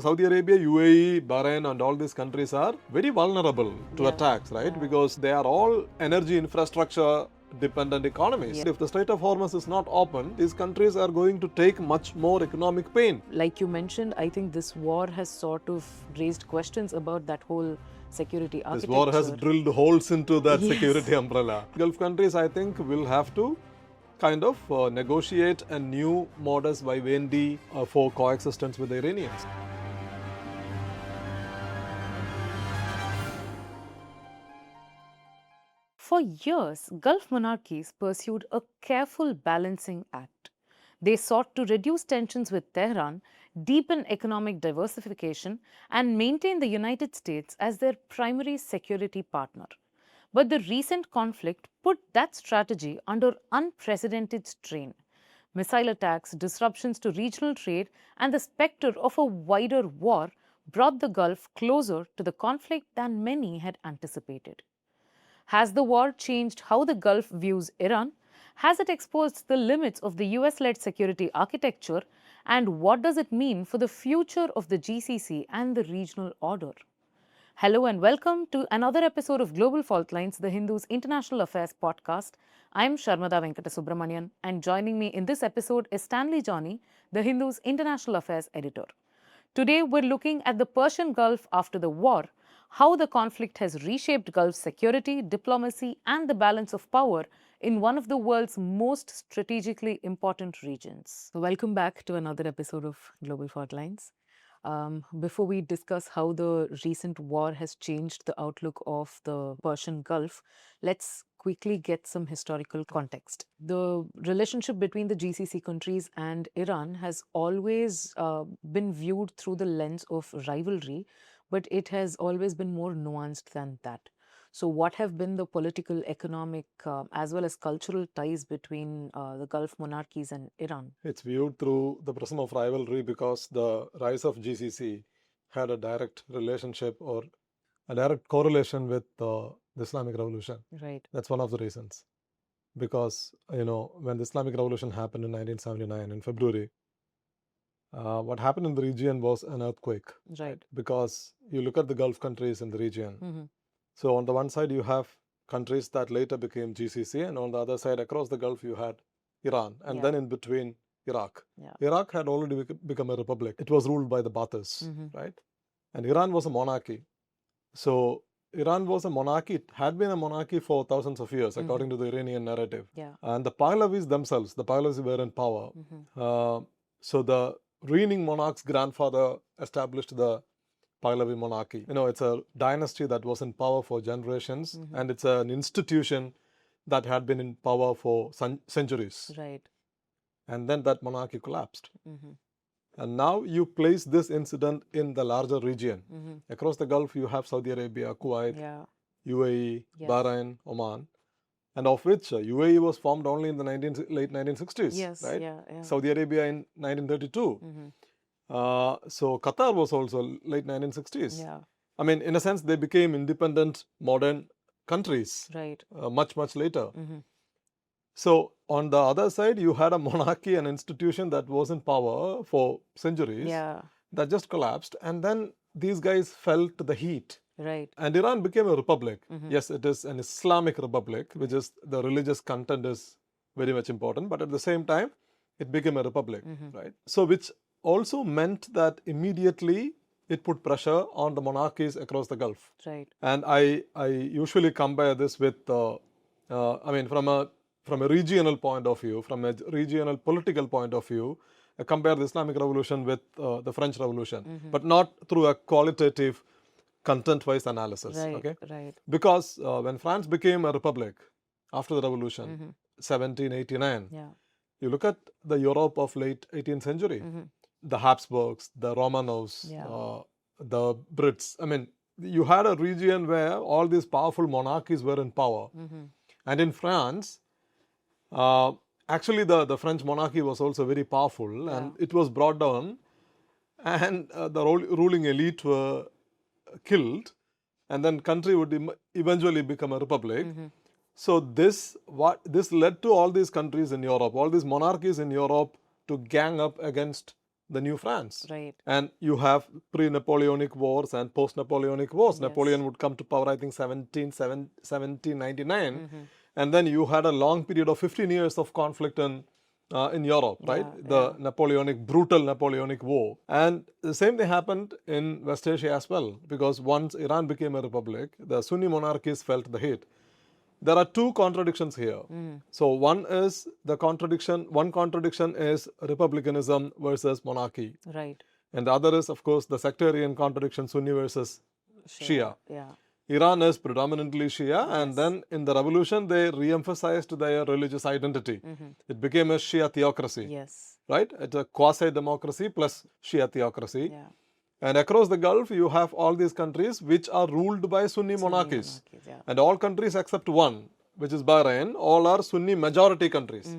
Saudi Arabia, UAE, Bahrain and all these countries are very vulnerable to attacks, right? Because they are all energy infrastructure dependent economies. If the Strait of Hormuz is not open, these countries are going to take much more economic pain. Like you mentioned, I think this war has sort of raised questions about that whole security architecture. This war has drilled holes into that security umbrella. Gulf countries, I think, will have to kind of negotiate a new modus vivendi for coexistence with the Iranians. For years, Gulf monarchies pursued a careful balancing act. They sought to reduce tensions with Tehran, deepen economic diversification, and maintain the United States as their primary security partner. But the recent conflict put that strategy under unprecedented strain. Missile attacks, disruptions to regional trade, and the specter of a wider war brought the Gulf closer to the conflict than many had anticipated. Has the war changed how the Gulf views Iran? Has it exposed the limits of the US-led security architecture? And what does it mean for the future of the GCC and the regional order? Hello and welcome to another episode of Global Faultlines, the Hindu's International Affairs podcast. I'm Sharmada Venkatasubramanian, and joining me in this episode is Stanley Johnny, the Hindu's International Affairs editor. Today, we're looking at the Persian Gulf after the war, how the conflict has reshaped Gulf security, diplomacy, and the balance of power in one of the world's most strategically important regions. So welcome back to another episode of Global Faultlines. Before we discuss how the recent war has changed the outlook of the Persian Gulf, let's quickly get some historical context. The relationship between the GCC countries and Iran has always been viewed through the lens of rivalry, but it has always been more nuanced than that. So what have been the political, economic, as well as cultural ties between the Gulf monarchies and Iran? It's viewed through the prism of rivalry because the rise of GCC had a direct relationship or a direct correlation with the Islamic Revolution. Right. That's one of the reasons. Because, when the Islamic Revolution happened in 1979 in February, what happened in the region was an earthquake. Right. Because you look at the Gulf countries in the region. Mm-hmm. So on the one side, you have countries that later became GCC, and on the other side, across the Gulf, you had Iran, and then in between, Iraq. Iraq had already become a republic. It was ruled by the Ba'athis, right? And Iran was a monarchy. So Iran was a monarchy. It had been a monarchy for thousands of years, according to the Iranian narrative. And the Pahlavis themselves, the Pahlavis were in power. So the reigning monarch's grandfather established the Pahlavi monarchy. It's a dynasty that was in power for generations, and it's an institution that had been in power for centuries. Right. And then that monarchy collapsed. And now you place this incident in the larger region. Across the Gulf, you have Saudi Arabia, Kuwait, UAE, Bahrain, Oman, and of which UAE was formed only in the late 1960s, right? Saudi Arabia in 1932. So Qatar was also late 1960s. I mean, in a sense, they became independent, modern countries much, much later. So on the other side, you had a monarchy, an institution that was in power for centuries that just collapsed. And then these guys felt the heat. Right. And Iran became a republic. Yes, it is an Islamic republic, which is the religious content is very much important. But at the same time, it became a republic, right? So which also meant that immediately it put pressure on the monarchies across the Gulf. Right. And I usually compare this with, from a regional point of view, from a regional political point of view, compare the Islamic Revolution with the French Revolution, but not through a qualitative content-wise analysis. Right. Because when France became a republic after the revolution, 1789, you look at the Europe of late 18th century, the Habsburgs, the Romanovs, the Brits. I mean, you had a region where all these powerful monarchies were in power. And in France, actually the French monarchy was also very powerful, and it was brought down, and the ruling elite were killed, and then country would eventually become a republic. So this led to all these countries in Europe, all these monarchies in Europe to gang up against the new France. Right. And you have pre-Napoleonic wars and post-Napoleonic wars. Yes. Napoleon would come to power, I think, 1799. And then you had a long period of 15 years of conflict in Europe, right? The brutal Napoleonic War. And the same thing happened in West Asia as well, because once Iran became a republic, the Sunni monarchies felt the heat. There are two contradictions here. So one contradiction is republicanism versus monarchy. Right. And the other is, of course, the sectarian contradiction, Sunni versus Shia. Yeah. Iran is predominantly Shia, and then in the revolution, they re-emphasized their religious identity. It became a Shia theocracy. Yes. Right? It's a quasi-democracy plus Shia theocracy. Yeah. And across the Gulf, you have all these countries which are ruled by Sunni monarchies. And all countries except one, which is Bahrain, all are Sunni majority countries.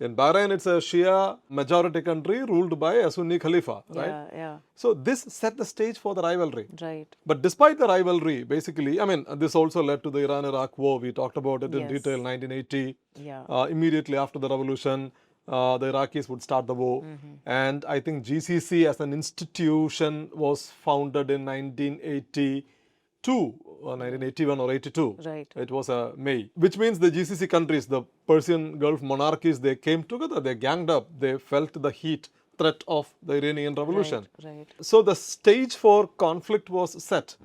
In Bahrain, it's a Shia majority country ruled by a Sunni Khalifa, right? Yeah. So this set the stage for the rivalry. Right. But despite the rivalry, basically, I mean, this also led to the Iran-Iraq war. We talked about it in detail, 1980. Yeah. Immediately after the revolution, the Iraqis would start the war. And I think GCC as an institution was founded in 1982, or 1981 or 82. Right. It was a May. Which means the GCC countries, the Persian Gulf monarchies, they came together, they ganged up, they felt the heat threat of the Iranian revolution. Right. So the stage for conflict was set.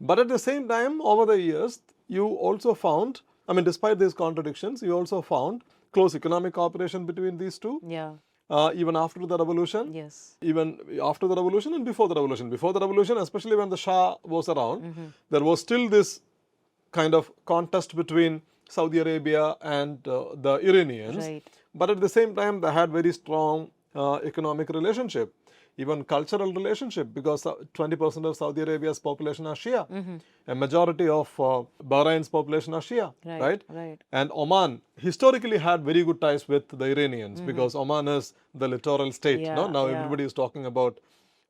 But at the same time, over the years, you also found, I mean, despite these contradictions, you also found close economic cooperation between these two. Yeah. Even after the revolution. Yes. Even after the revolution and before the revolution. Before the revolution, especially when the Shah was around, there was still this kind of contest between Saudi Arabia and the Iranians. Right. But at the same time, they had very strong economic relationship, even cultural relationship, because 20% of Saudi Arabia's population are Shia. A majority of Bahrain's population are Shia, right? And Oman historically had very good ties with the Iranians because Oman is the littoral state. Now everybody is talking about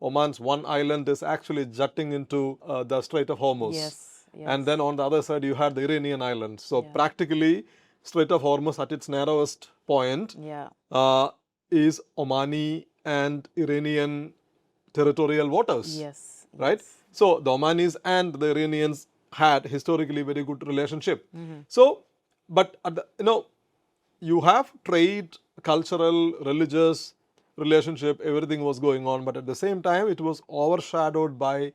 Oman's one island is actually jutting into the Strait of Hormuz. Yes. And then on the other side, you had the Iranian islands. So practically, Strait of Hormuz at its narrowest point is Omani and Iranian territorial waters. Yes. Right? So the Omanis and the Iranians had historically very good relationship. So, but you have trade, cultural, religious relationship, everything was going on, but at the same time, it was overshadowed by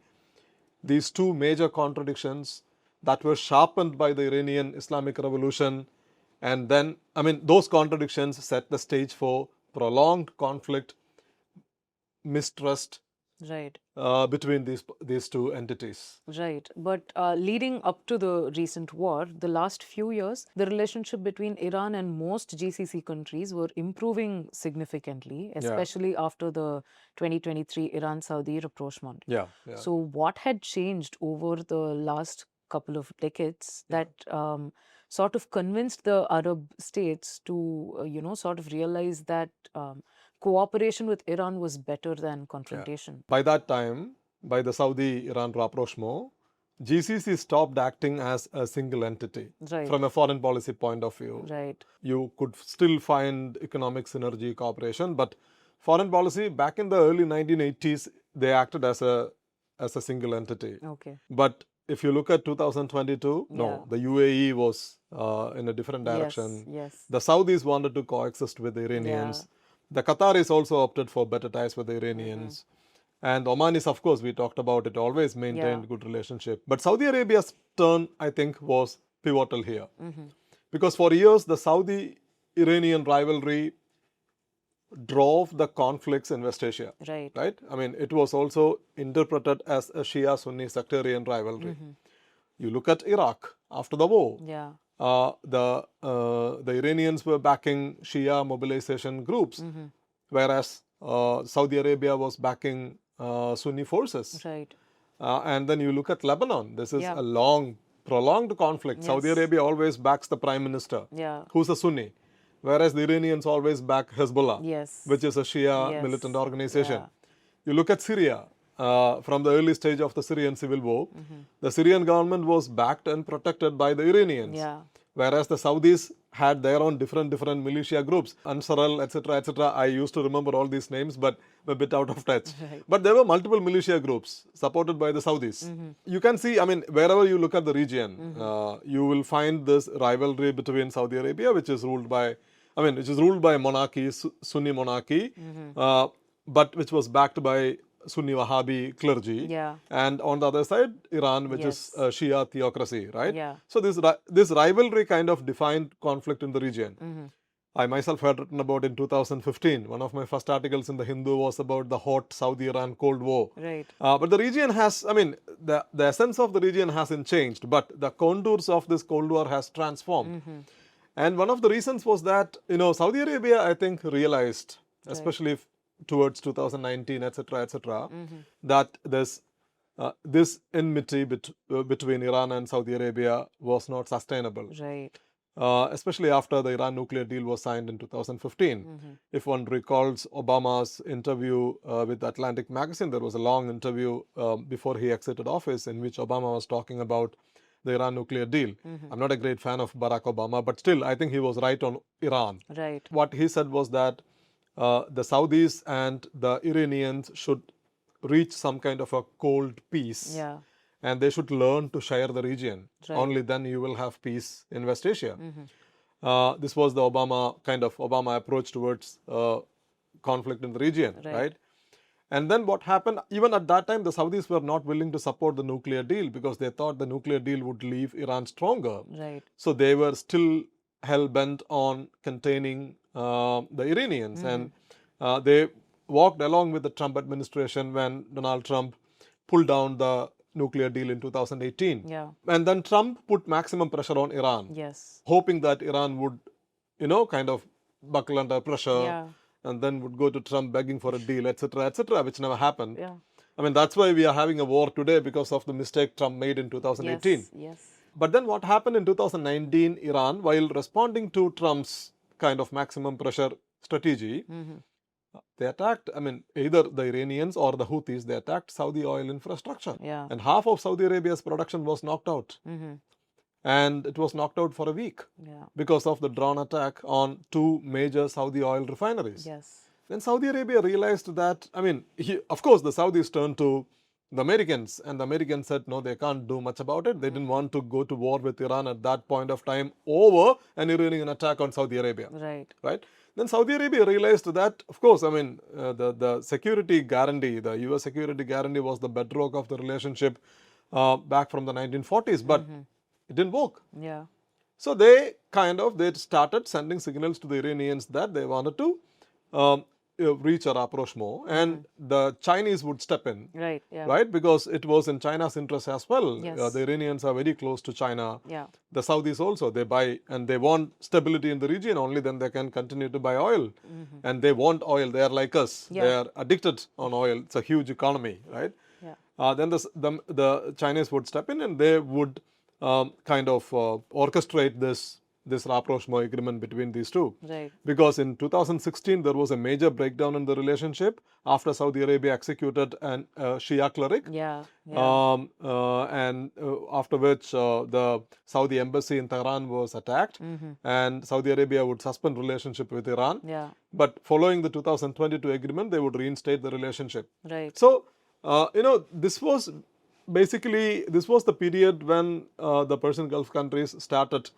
these two major contradictions that were sharpened by the Iranian Islamic Revolution. And then, I mean, those contradictions set the stage for prolonged conflict, mistrust between these two entities. Right. But leading up to the recent war, the last few years, the relationship between Iran and most GCC countries were improving significantly, especially after the 2023 Iran-Saudi rapprochement. So what had changed over the last couple of decades that sort of convinced the Arab states to, sort of realize that cooperation with Iran was better than confrontation? By that time, by the Saudi-Iran rapprochement, GCC stopped acting as a single entity from a foreign policy point of view. You could still find economic synergy, cooperation, but foreign policy back in the early 1980s, they acted as a single entity. But if you look at 2022, no, the UAE was in a different direction. The Saudis wanted to coexist with the Iranians. The Qataris also opted for better ties with the Iranians. And Omanis, of course, we talked about it, always maintained good relationship. But Saudi Arabia's turn, I think, was pivotal here. Because for years, the Saudi-Iranian rivalry drove the conflicts in West Asia. Right? I mean, it was also interpreted as a Shia-Sunni sectarian rivalry. You look at Iraq after the war. The Iranians were backing Shia mobilization groups, whereas Saudi Arabia was backing Sunni forces. And then you look at Lebanon. This is a long, prolonged conflict. Saudi Arabia always backs the prime minister, who's a Sunni, whereas the Iranians always back Hezbollah, which is a Shia militant organization. You look at Syria. From the early stage of the Syrian civil war, the Syrian government was backed and protected by the Iranians. whereas the Saudis had their own different militia groups, Ansarul, etc., etc. I used to remember all these names, but I'm a bit out of touch. Right. But there were multiple militia groups supported by the Saudis. You can see, I mean, wherever you look at the region, you will find this rivalry between Saudi Arabia, which is ruled by a monarchy, Sunni monarchy, but which was backed by Sunni Wahhabi clergy, Yeah. and on the other side, Iran, which Yes. is Shia theocracy, right? Yeah. So this rivalry kind of defined conflict in the region. I myself had written about in 2015. One of my first articles in the Hindu was about the hot Saudi-Iran Cold War. Right. But the region has, I mean, the essence of the region hasn't changed, but the contours of this Cold War has transformed. And one of the reasons was that, Saudi Arabia, I think, realized, especially towards 2019, etc., that this enmity between Iran and Saudi Arabia was not sustainable. Right. Especially after the Iran nuclear deal was signed in 2015. If one recalls Obama's interview with Atlantic magazine, there was a long interview before he exited office in which Obama was talking about the Iran nuclear deal. I'm not a great fan of Barack Obama, but still, I think he was right on Iran. Right. What he said was that the Saudis and the Iranians should reach some kind of a cold peace. Yeah. And they should learn to share the region. Right. Only then you will have peace in West Asia. This was the Obama approach towards conflict in the region, right? And then what happened, even at that time, the Saudis were not willing to support the nuclear deal because they thought the nuclear deal would leave Iran stronger. Right. So they were still hell-bent on containing the Iranians. And they walked along with the Trump administration when Donald Trump pulled down the nuclear deal in 2018. Yeah. And then Trump put maximum pressure on Iran. Yes. Hoping that Iran would, kind of buckle under pressure. Yeah. And then would go to Trump begging for a deal, etc., which never happened. Yeah. I mean, that's why we are having a war today because of the mistake Trump made in 2018. Yes. But then what happened in 2019, Iran, while responding to Trump's kind of maximum pressure strategy, they attacked, either the Iranians or the Houthis, they attacked Saudi oil infrastructure. Yeah. And half of Saudi Arabia's production was knocked out. And it was knocked out for a week because of the drone attack on two major Saudi oil refineries. Yes. Then Saudi Arabia realized that, of course, the Saudis turned to the Americans, and the Americans said, no, they can't do much about it. They didn't want to go to war with Iran at that point of time over an Iranian attack on Saudi Arabia. Right? Then Saudi Arabia realized that, of course, the security guarantee, the US security guarantee was the bedrock of the relationship back from the 1940s, but it didn't work. Yeah. So they started sending signals to the Iranians that they wanted to reach a rapprochement, and the Chinese would step in. Right. Yeah. Right? Because it was in China's interest as well. Yes. The Iranians are very close to China. Yeah. The Saudis also, they buy and they want stability in the region, only then they can continue to buy oil. And they want oil. They are like us. Yeah. They are addicted on oil. It's a huge economy, right? Yeah. Then the Chinese would step in and they would orchestrate this rapprochement agreement between these two. Right. Because in 2016, there was a major breakdown in the relationship after Saudi Arabia executed an Shia cleric. Yeah. And after which the Saudi embassy in Tehran was attacked, and Saudi Arabia would suspend relationship with Iran. Yeah. But following the 2022 agreement, they would reinstate the relationship. Right. So, this was the period when the Persian Gulf countries started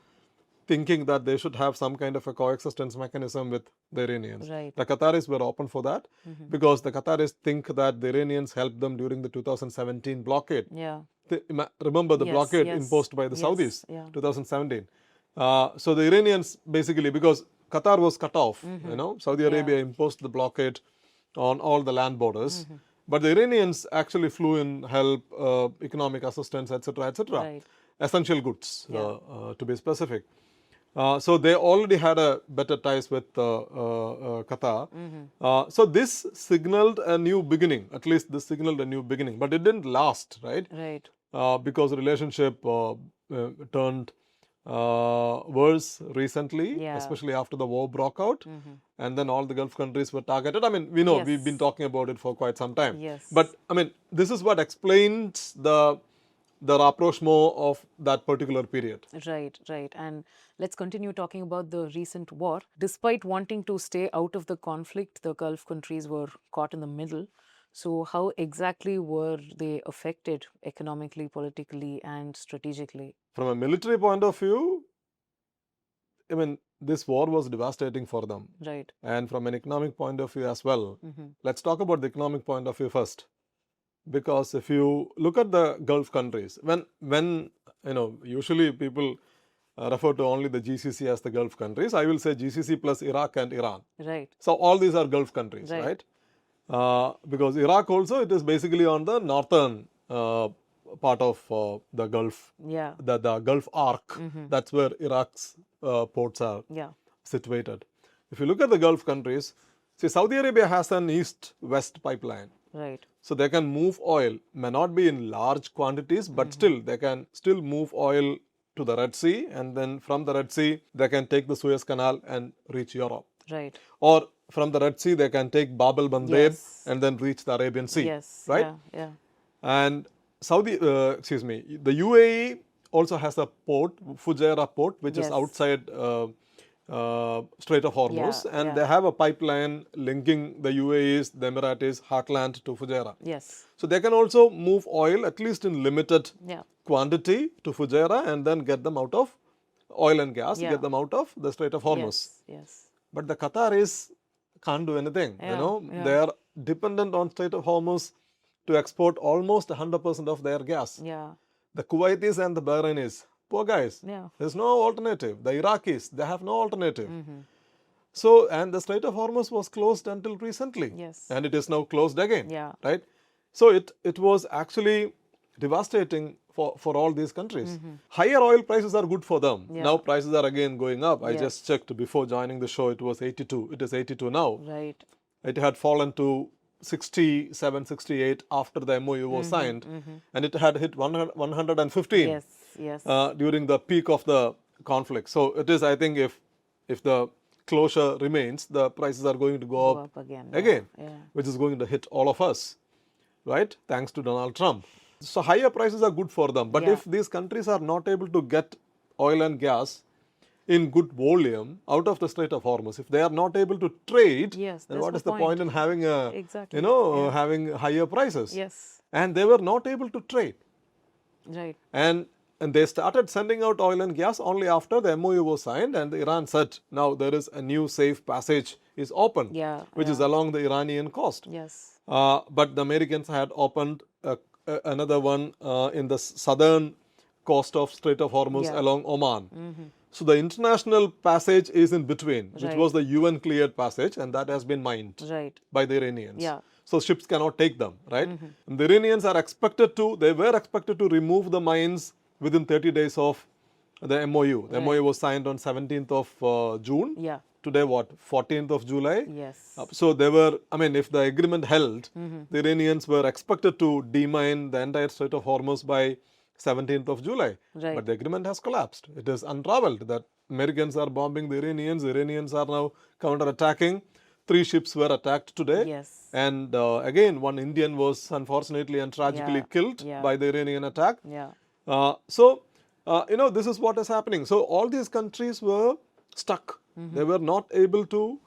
thinking that they should have some kind of a coexistence mechanism with the Iranians. Right. The Qataris were open for that because the Qataris think that the Iranians helped them during the 2017 blockade. Yeah. Remember the blockade imposed by the Saudis, 2017. So the Iranians basically, because Qatar was cut off, Saudi Arabia imposed the blockade on all the land borders. But the Iranians actually flew in help, economic assistance, etc., Right. essential goods, to be specific. So they already had a better ties with Qatar. So this signaled a new beginning. At least this signaled a new beginning, but it didn't last, right? Right. Because the relationship turned worse recently, especially after the war broke out, and then all the Gulf countries were targeted. We know we've been talking about it for quite some time. Yes. But this is what explains the the rapprochement of that particular period. Right, right. And let's continue talking about the recent war. Despite wanting to stay out of the conflict, the Gulf countries were caught in the middle. So, how exactly were they affected economically, politically, and strategically? From a military point of view, I mean, this war was devastating for them. Right. And from an economic point of view as well. Let's talk about the economic point of view first. Because if you look at the Gulf countries, when usually people refer to only the GCC as the Gulf countries, I will say GCC plus Iraq and Iran. Right. So all these are Gulf countries, right? Because Iraq also, it is basically on the northern part of the Gulf, the Gulf arc. That's where Iraq's ports are situated. If you look at the Gulf countries, see, Saudi Arabia has an east-west pipeline. Right. So they can move oil, may not be in large quantities, but still they can still move oil to the Red Sea, and then from the Red Sea they can take the Suez Canal and reach Europe. Right. Or from the Red Sea they can take Bab el-Mandeb and then reach the Arabian Sea. Yes. Right? Yeah. And the UAE also has a port, Fujairah port, which is outside Strait of Hormuz, and they have a pipeline linking the UAE's, the Emirates heartland to Fujairah. Yes. So they can also move oil, at least in limited quantity, to Fujairah and then get them out of oil and gas, get them out of the Strait of Hormuz. Yes. But the Qataris can't do anything. They are dependent on Strait of Hormuz to export almost 100% of their gas. The Kuwaitis and the Bahrainis, poor guys. There's no alternative. The Iraqis, they have no alternative. So, and the Strait of Hormuz was closed until recently. And it is now closed again. Right? So, it was actually devastating for all these countries. Higher oil prices are good for them. Now prices are again going up. I just checked before joining the show, it was 82. It is 82 now. Right. It had fallen to 67, 68 after the MOU was signed, and it had hit 115 during the peak of the conflict. So it is, I think, if the closure remains, the prices are going to go up again, which is going to hit all of us, right? Thanks to Donald Trump. So higher prices are good for them. But if these countries are not able to get oil and gas in good volume out of the Strait of Hormuz, if they are not able to trade, then what is the point in having having higher prices? And they were not able to trade. Right. And they started sending out oil and gas only after the MOU was signed, and Iran said, now there is a new safe passage is open, which is along the Iranian coast. But the Americans had opened another one in the southern coast of Strait of Hormuz along Oman. So the international passage is in between, which was the UN cleared passage, and that has been mined by the Iranians. So ships cannot take them, right? And the Iranians are expected to, they were expected to remove the mines within 30 days of the MOU. The MOU was signed on 17th of June. Today what, 14th of July? So they were, I mean, if the agreement held, the Iranians were expected to demine the entire Strait of Hormuz by 17th of July. But the agreement has collapsed. It is unraveled. That Americans are bombing the Iranians are now counter-attacking. 3 ships were attacked today. And again, one Indian was unfortunately and tragically killed by the Iranian attack. So, this is what is happening. So, all these countries were stuck. They were not able to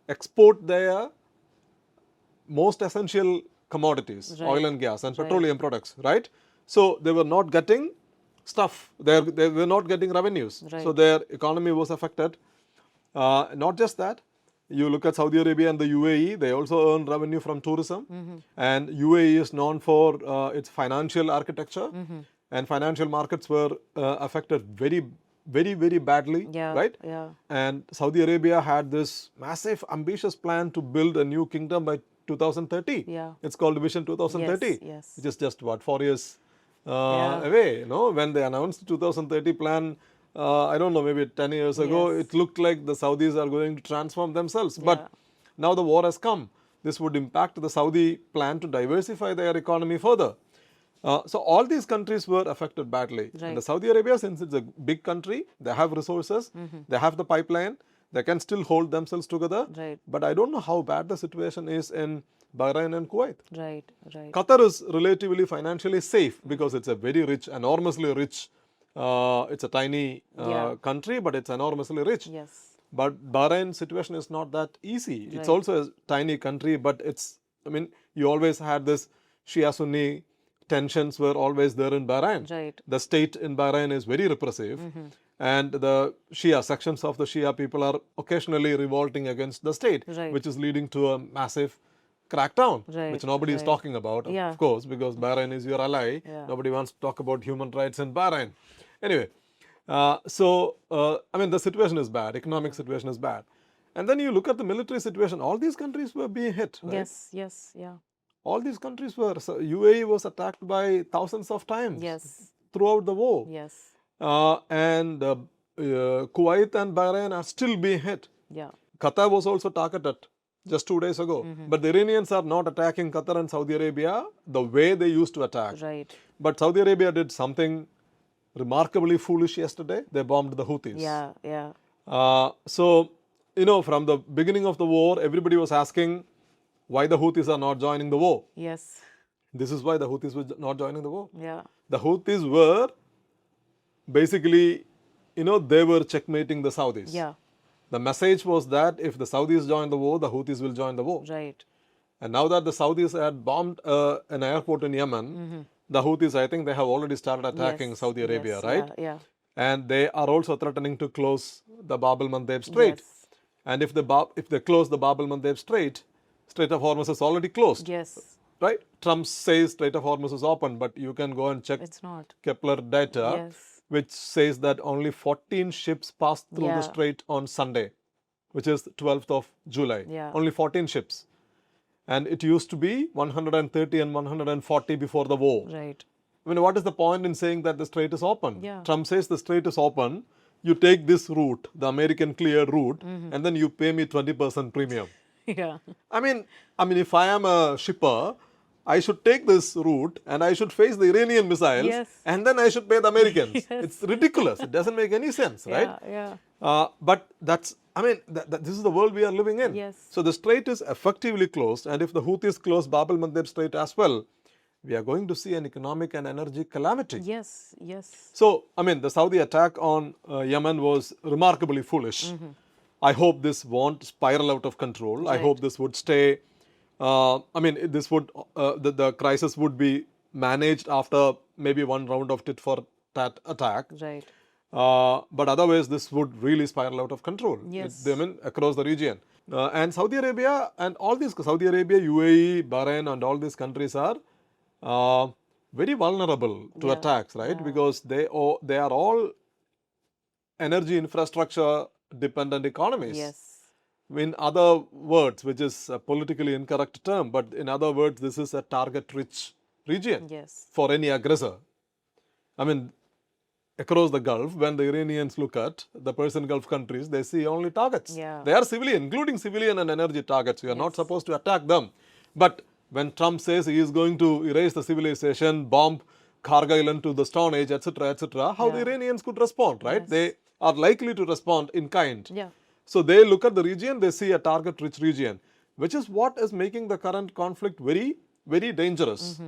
export their most essential commodities, oil and gas and petroleum products, right? So, they were not getting stuff. They were not getting revenues. So, their economy was affected. Not just that. You look at Saudi Arabia and the UAE, they also earn revenue from tourism. And UAE is known for its financial architecture. And financial markets were affected very badly, right? And Saudi Arabia had this massive, ambitious plan to build a new kingdom by 2030. It's called Vision 2030, which is just what, 4 years away. When they announced the 2030 plan, I don't know, maybe 10 years ago, it looked like the Saudis are going to transform themselves. But now the war has come. This would impact the Saudi plan to diversify their economy further. So all these countries were affected badly. And the Saudi Arabia, since it's a big country, they have resources, they have the pipeline, They can still hold themselves together. Right. But I don't know how bad the situation is in Bahrain and Kuwait. Right. Right. Qatar is relatively financially safe because it's a very rich, enormously rich, it's a tiny country, but it's enormously rich. Yes. But Bahrain's situation is not that easy. It's Right. also a tiny country, but it's, I mean, you always had this Shia-Sunni tensions were always there in Bahrain. Right. The state in Bahrain is very repressive, and the Shia sections of the Shia people are occasionally revolting against the state, Right. which is leading to a massive crackdown, Right. which nobody is talking about, Yeah. of course, because Bahrain is your ally. Yeah. Nobody wants to talk about human rights in Bahrain. Anyway, I mean, the situation is bad. Economic situation is bad. And then you look at the military situation. All these countries were being hit. Right? Yes. Yes. Yeah. All these countries were. So UAE was attacked by thousands of times Yes. throughout the war. Yes. And Kuwait and Bahrain are still being hit. Yeah. Qatar was also targeted just 2 days ago. But the Iranians are not attacking Qatar and Saudi Arabia the way they used to attack. Right. But Saudi Arabia did something remarkably foolish yesterday. They bombed the Houthis. Yeah. Yeah. So, from the beginning of the war, everybody was asking why the Houthis are not joining the war. Yes. This is why the Houthis were not joining the war. Yeah. The Houthis were basically, they were checkmating the Saudis. Yeah. The message was that if the Saudis join the war, the Houthis will join the war. Right. And now that the Saudis had bombed an airport in Yemen, the Houthis, I think they have already started attacking Yes. Saudi Arabia, Yes. right? Yeah. Yeah. And they are also threatening to close the Bab el-Mandeb Strait. Yes. And if they close the Bab el-Mandeb Strait of Hormuz is already closed, Yes. right? Trump says Strait of Hormuz is open, but you can go and check It's not. Kepler data, Yes. which says that only 14 ships passed through the Yeah. strait on Sunday, which is 12th of July. Yeah. Only 14 ships. And it used to be 130 and 140 before the war. Right. I mean, what is the point in saying that the strait is open? Yeah. Trump says the strait is open. You take this route, the American cleared route, and then you pay me 20% premium. Yeah. I mean, if I am a shipper, I should take this route and I should face the Iranian missiles, Yes. and then I should pay the Americans. Yes. It's ridiculous. It doesn't make any sense, right? Yeah. Yeah. But this is the world we are living in. Yes. So the strait is effectively closed, and if the Houthis close Bab el-Mandeb Strait as well, we are going to see an economic and energy calamity. Yes. Yes. So, the Saudi attack on Yemen was remarkably foolish. I hope this won't spiral out of control. I Right. hope this would stay. The crisis would be managed after maybe one round of tit for tat attack. Right. But otherwise, this would really spiral out of control. Yes. Across the region. And Saudi Arabia and all these, Saudi Arabia, UAE, Bahrain, and all these countries are very vulnerable to Yeah. attacks, right? Yeah. Because they are all energy infrastructure dependent economies. Yes. In other words, which is a politically incorrect term, but in other words, this is a target-rich region Yes. for any aggressor. Across the Gulf, when the Iranians look at the Persian Gulf countries, they see only targets. Yeah. They are civilian, including civilian and energy targets. You are not Yes. supposed to attack them. But when Trump says he is going to erase the civilization, bomb Kargil into the Stone Age, etc., how the Yeah. Iranians could respond, right? Yes. They are likely to respond in kind. Yeah. So they look at the region, they see a target-rich region, which is what is making the current conflict very, very dangerous.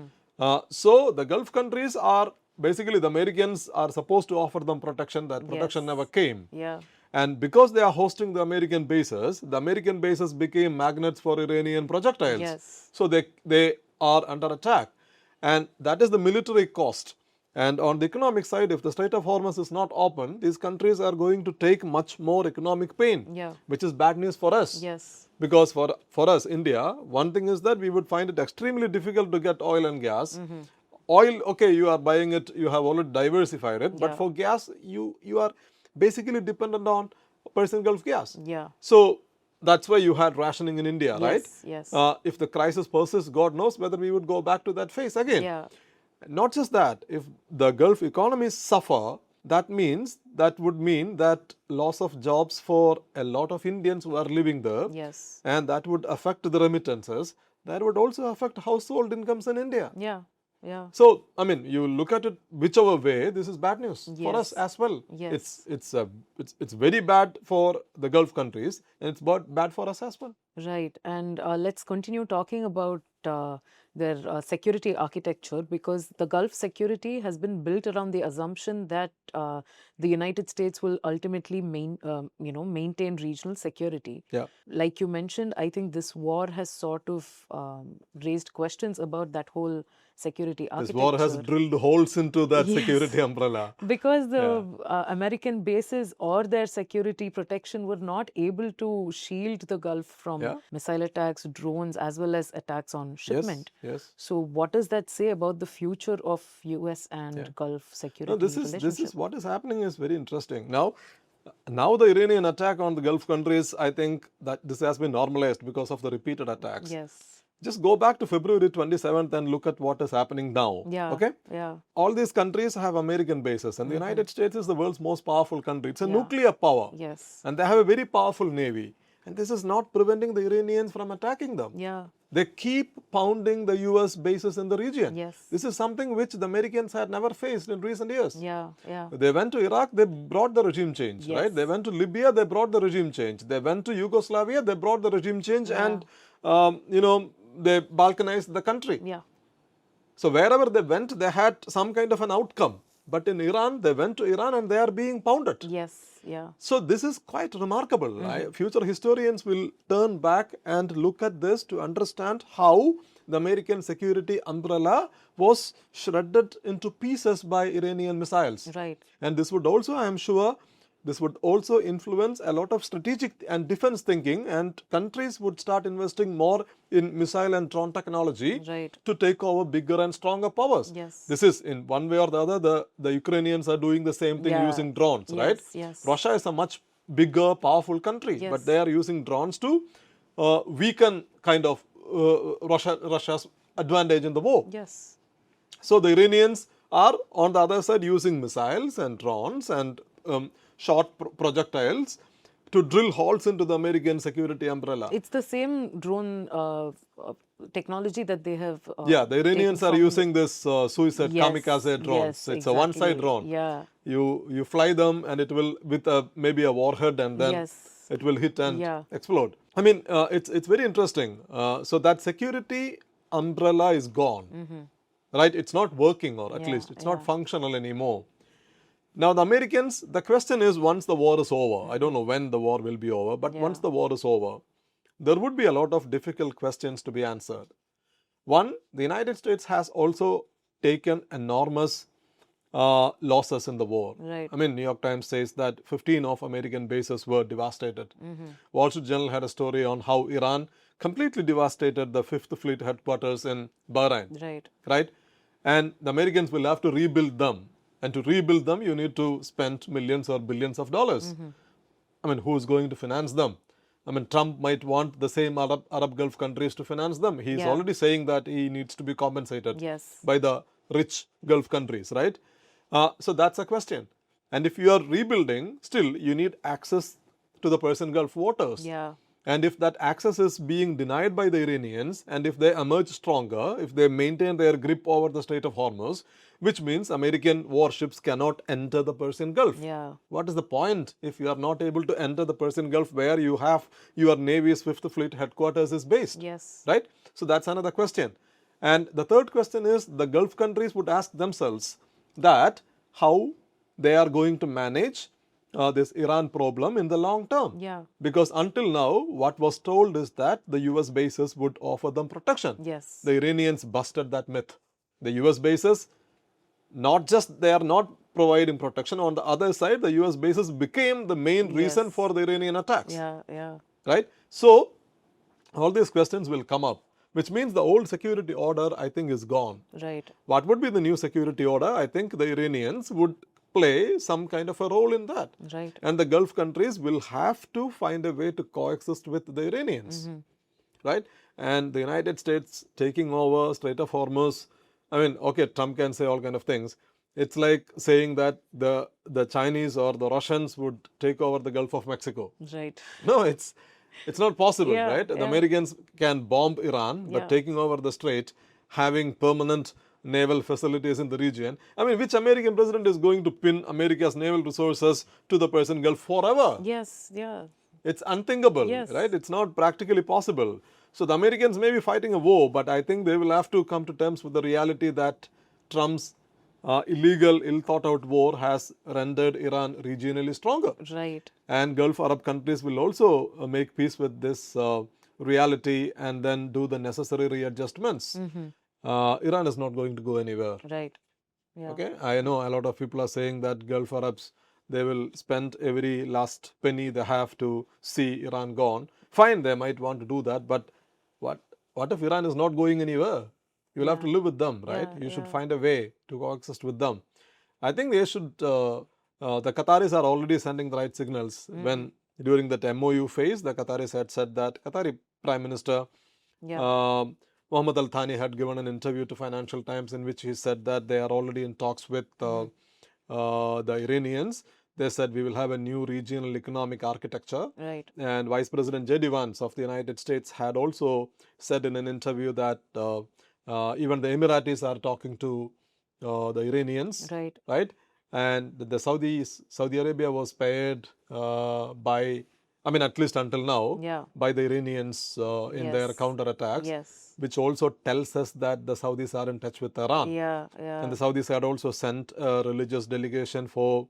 So the Gulf countries are, basically the Americans are supposed to offer them protection. That protection Yes. never came. Yeah. And because they are hosting the American bases became magnets for Iranian projectiles. Yes. So they are under attack. And that is the military cost. And on the economic side, if the Strait of Hormuz is not open, these countries are going to take much more economic pain, Yeah. which is bad news for us. Yes. Because for us, India, one thing is that we would find it extremely difficult to get oil and gas. Oil, okay, you are buying it, you have already diversified it, but Yeah. for gas, you are basically dependent on Persian Gulf gas. Yeah. So that's why you had rationing in India, right? Yes. If the crisis persists, God knows whether we would go back to that phase again. Yeah. Not just that, if the Gulf economies suffer, that would mean that loss of jobs for a lot of Indians who are living there, Yes. and that would affect the remittances. That would also affect household incomes in India. Yeah. yeah. So, I mean, you look at it whichever way, this is bad news for us Yes. as well. Yes. It's very bad for the Gulf countries, and it's bad for us as well. Right. And let's continue talking about their security architecture, because the Gulf security has been built around the assumption that the United States will ultimately maintain regional security. Yeah. Like you mentioned, I think this war has sort of raised questions about that whole security This architecture. war has drilled holes into that Yes. security umbrella. Because the Yeah. American bases or their security protection were not able to shield the Gulf from Yeah. missile attacks, drones, as well as attacks on shipment. Yes. So, what does that say about the future of US and Gulf security No, this relationship? is what is happening is very interesting. Now the Iranian attack on the Gulf countries, I think that this has been normalized because of the repeated attacks. Yes. Just go back to February 27th and look at what is happening now. Yeah. Okay? Yeah. All these countries have American bases, and the United States is the world's most powerful country. It's a Yeah. nuclear power. Yes. And they have a very powerful navy. And this is not preventing the Iranians from attacking them. Yeah. They keep pounding the US bases in the region. Yes. This is something which the Americans had never faced in recent years. Yeah. Yeah. They went to Iraq, they brought the regime change, Yes. right? They went to Libya, they brought the regime change. They went to Yugoslavia, they brought the regime change, Yeah. and they balkanized the country. Yeah. So wherever they went, they had some kind of an outcome. But in Iran, they went to Iran and they are being pounded. Yes. Yeah. So this is quite remarkable. Future historians will turn back and look at this to understand how the American security umbrella was shredded into pieces by Iranian missiles. Right. And this would also, I am sure, this would also influence a lot of strategic and defense thinking, and countries would start investing more in missile and drone technology Right. to take over bigger and stronger powers. Yes. This is, in one way or the other, the Ukrainians are doing the same thing Yeah. using drones, Yes, right? yes. Russia is a much bigger, powerful country, Yes. but they are using drones to weaken kind of Russia's advantage in the war. Yes. So the Iranians are on the other side using missiles and drones and short projectiles to drill holes into the American security umbrella. It's the same drone technology that they have. Yeah, the Iranians are using this suicide Yes, kamikaze drones. yes, It's a one-side exactly. drone. Yeah. You fly them and it will with maybe a warhead, and then Yes. it will hit and Yeah. explode. I mean, it's very interesting. So that security umbrella is gone, right? It's not working, or at Yeah, least it's not yeah. functional anymore. Now the Americans, the question is, once the war is over, I don't know when the war will be over, but Yeah. once the war is over, there would be a lot of difficult questions to be answered. One, the United States has also taken enormous losses in the war. Right. I mean, New York Times says that 15 of American bases were devastated. Wall Street Journal had a story on how Iran completely devastated the 5th Fleet headquarters in Bahrain. Right. Right? And the Americans will have to rebuild them. And to rebuild them, you need to spend millions or billions of dollars. I mean, who is going to finance them? I mean, Trump might want the same Arab Gulf countries to finance them. He is Yeah. already saying that he needs to be compensated Yes. by the rich Gulf countries, right? So that's a question. And if you are rebuilding, still you need access to the Persian Gulf waters. Yeah. And if that access is being denied by the Iranians, and if they emerge stronger, if they maintain their grip over the Strait of Hormuz, which means American warships cannot enter the Persian Gulf. Yeah. What is the point if you are not able to enter the Persian Gulf where you have your Navy's 5th Fleet headquarters is based? Yes. Right? So that's another question. And the third question is, the Gulf countries would ask themselves that how they are going to manage this Iran problem in the long term. Yeah. Because until now, what was told is that the US bases would offer them protection. Yes. The Iranians busted that myth. The US bases, not just they are not providing protection, on the other side, the US bases became the main reason Yes. for the Iranian attacks. Yeah. Yeah. Right? So, all these questions will come up, which means the old security order, I think, is gone. Right. What would be the new security order? I think the Iranians would play some kind of a role in that. Right. And the Gulf countries will have to find a way to coexist with the Iranians. Right? And the United States taking over Strait of Hormuz, I mean, okay, Trump can say all kind of things. It's like saying that the Chinese or the Russians would take over the Gulf of Mexico. Right. No, it's not possible, Yeah, right? The yeah. Americans can bomb Iran, but Yeah. taking over the strait, having permanent naval facilities in the region. I mean, which American president is going to pin America's naval resources to the Persian Gulf forever? Yes, yeah. It's unthinkable, Yes. right? It's not practically possible. So the Americans may be fighting a war, but I think they will have to come to terms with the reality that Trump's illegal, ill-thought-out war has rendered Iran regionally stronger. Right. And Gulf Arab countries will also make peace with this reality and then do the necessary readjustments. Iran is not going to go anywhere. Right. Yeah. Okay, I know a lot of people are saying that Gulf Arabs, they will spend every last penny they have to see Iran gone. Fine, they might want to do that, but what if Iran is not going anywhere? You will have to live with them, right? You should find a way to coexist with them. I think they should, the Qataris are already sending the right signals. When during that MOU phase, the Qataris had said that Qatari Prime Minister Mohammed Al Thani had given an interview to Financial Times in which he said that they are already in talks with the Iranians. They said we will have a new regional economic architecture. Right. And Vice President J.D. Vance of the United States had also said in an interview that even the Emiratis are talking to the Iranians. Right. Right? And the Saudi Arabia was paid by, I mean, at least until now, by the Iranians in their counterattacks, which also tells us that the Saudis are in touch with Iran. And the Saudis had also sent a religious delegation for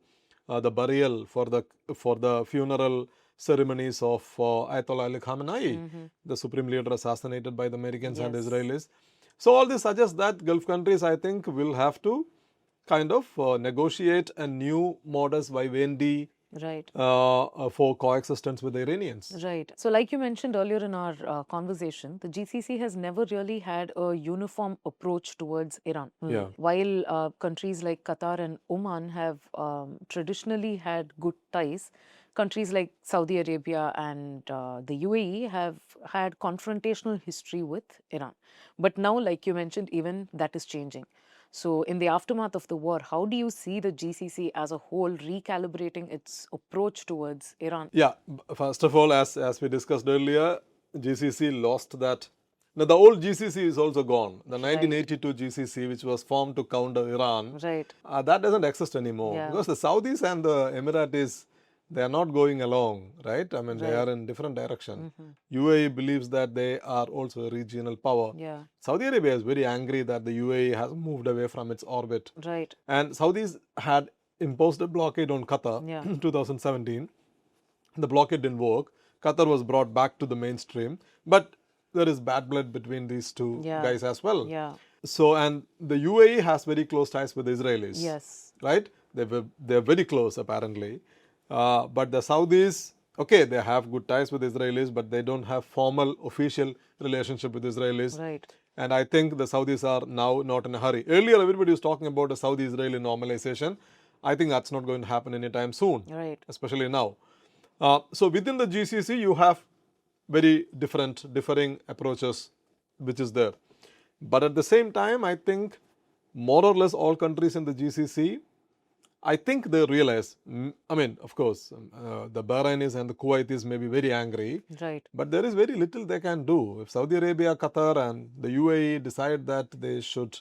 the burial, for the funeral ceremonies of Ayatollah Ali Khamenei, the supreme leader assassinated by the Americans and the Israelis. So all this suggests that Gulf countries, I think, will have to kind of negotiate a new modus vivendi for coexistence with the Iranians. Right. So like you mentioned earlier in our conversation, the GCC has never really had a uniform approach towards Iran. While countries like Qatar and Oman have traditionally had good ties, countries like Saudi Arabia and the UAE have had confrontational history with Iran. But now, like you mentioned, even that is changing. So in the aftermath of the war, how do you see the GCC as a whole recalibrating its approach towards Iran? Yeah, first of all, as we discussed earlier, GCC lost that. Now, the old GCC is also gone. The 1982 GCC, which was formed to counter Iran, that doesn't exist anymore. Because the Saudis and the Emiratis, they are not going along, right? I mean, they are in different direction. UAE believes that they are also a regional power. Saudi Arabia is very angry that the UAE has moved away from its orbit. And Saudis had imposed a blockade on Qatar in 2017. The blockade didn't work. Qatar was brought back to the mainstream. But there is bad blood between these two guys as well. So, and the UAE has very close ties with the Israelis. Right? They're very close, apparently. But the Saudis, okay, they have good ties with Israelis, but they don't have formal, official relationship with Israelis. And I think the Saudis are now not in a hurry. Earlier, everybody was talking about a Saudi-Israeli normalization. I think that's not going to happen anytime soon, especially now. So within the GCC, you have very differing approaches, which is there. But at the same time, I think more or less all countries in the GCC, I think they realize, I mean, of course, the Bahrainis and the Kuwaitis may be very angry, but there is very little they can do. If Saudi Arabia, Qatar and the UAE decide that they should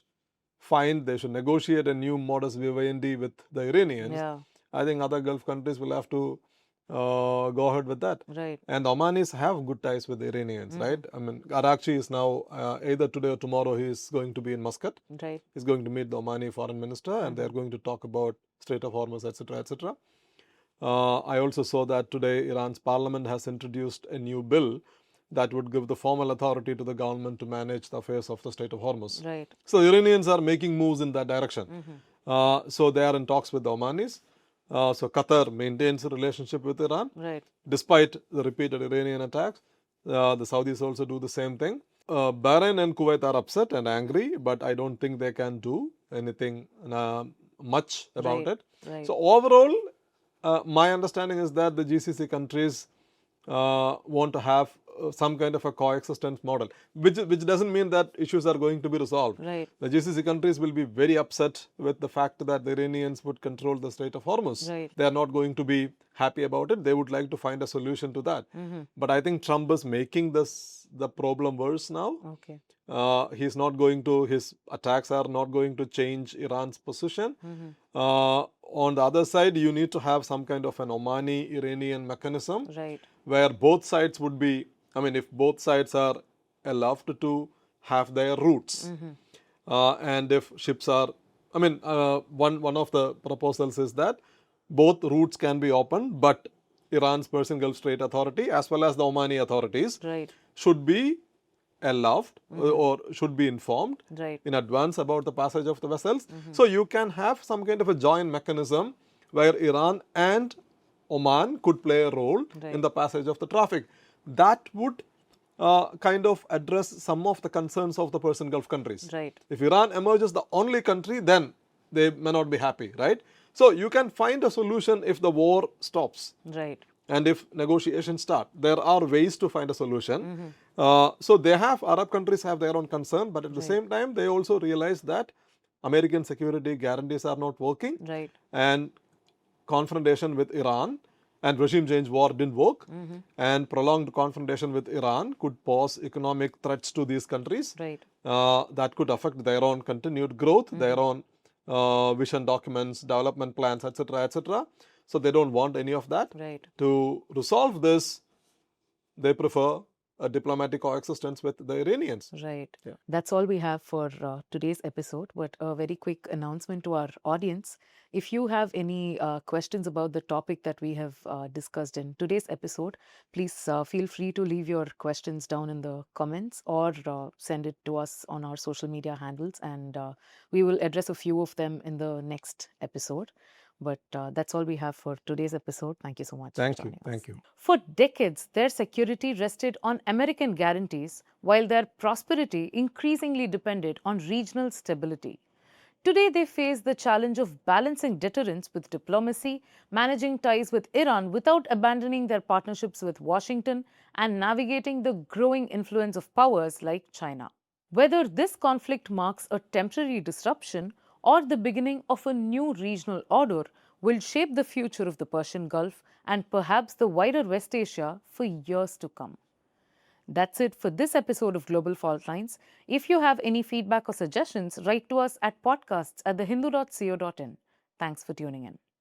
negotiate a new modus vivendi with the Iranians, I think other Gulf countries will have to go ahead with that. And the Omanis have good ties with the Iranians, right? I mean, Arakchi is now, either today or tomorrow, he is going to be in Muscat. He's going to meet the Omani foreign minister and they're going to talk about Strait of Hormuz, etc., etc. I also saw that today Iran's parliament has introduced a new bill that would give the formal authority to the government to manage the affairs of the Strait of Hormuz. So the Iranians are making moves in that direction. So they are in talks with the Omanis. So Qatar maintains a relationship with Iran, despite the repeated Iranian attacks. The Saudis also do the same thing. Bahrain and Kuwait are upset and angry, but I don't think they can do anything much about it. So overall, my understanding is that the GCC countries want to have some kind of a coexistence model, which doesn't mean that issues are going to be resolved. The GCC countries will be very upset with the fact that the Iranians would control the Strait of Hormuz. They are not going to be happy about it. They would like to find a solution to that. But I think Trump is making this the problem worse now. Okay. His attacks are not going to change Iran's position. On the other side, you need to have some kind of an Omani-Iranian mechanism, Right. where both sides would be, I mean, if both sides are allowed to have their routes, and if ships are, I mean, one of the proposals is that both routes can be opened, but Iran's Persian Gulf Strait Authority as well as the Omani authorities Right. should be allowed or should be informed Right. in advance about the passage of the vessels. So you can have some kind of a joint mechanism where Iran and Oman could play a role in the passage of the traffic. That would kind of address some of the concerns of the Persian Gulf countries. Right. If Iran emerges the only country, then they may not be happy, right? So you can find a solution if the war stops. Right. And if negotiations start. There are ways to find a solution. So Arab countries have their own concern, but at the same time, they also realize that American security guarantees are not working. Right. And confrontation with Iran and regime change war didn't work. And prolonged confrontation with Iran could pose economic threats to these countries. Right. That could affect their own continued growth, their own vision documents, development plans, etc., etc. So they don't want any of that. Right. To resolve this, they prefer a diplomatic coexistence with the Iranians. Right. Yeah. That's all we have for today's episode. But a very quick announcement to our audience. If you have any questions about the topic that we have discussed in today's episode, please feel free to leave your questions down in the comments or send it to us on our social media handles, and we will address a few of them in the next episode. But that's all we have for today's episode. Thank you so much. Thank you. Thank you. For decades, their security rested on American guarantees, while their prosperity increasingly depended on regional stability. Today, they face the challenge of balancing deterrence with diplomacy, managing ties with Iran without abandoning their partnerships with Washington, and navigating the growing influence of powers like China. Whether this conflict marks a temporary disruption or the beginning of a new regional order will shape the future of the Persian Gulf and perhaps the wider West Asia for years to come. That's it for this episode of Global Faultlines. If you have any feedback or suggestions, write to us at podcasts@thehindu.co.in. Thanks for tuning in.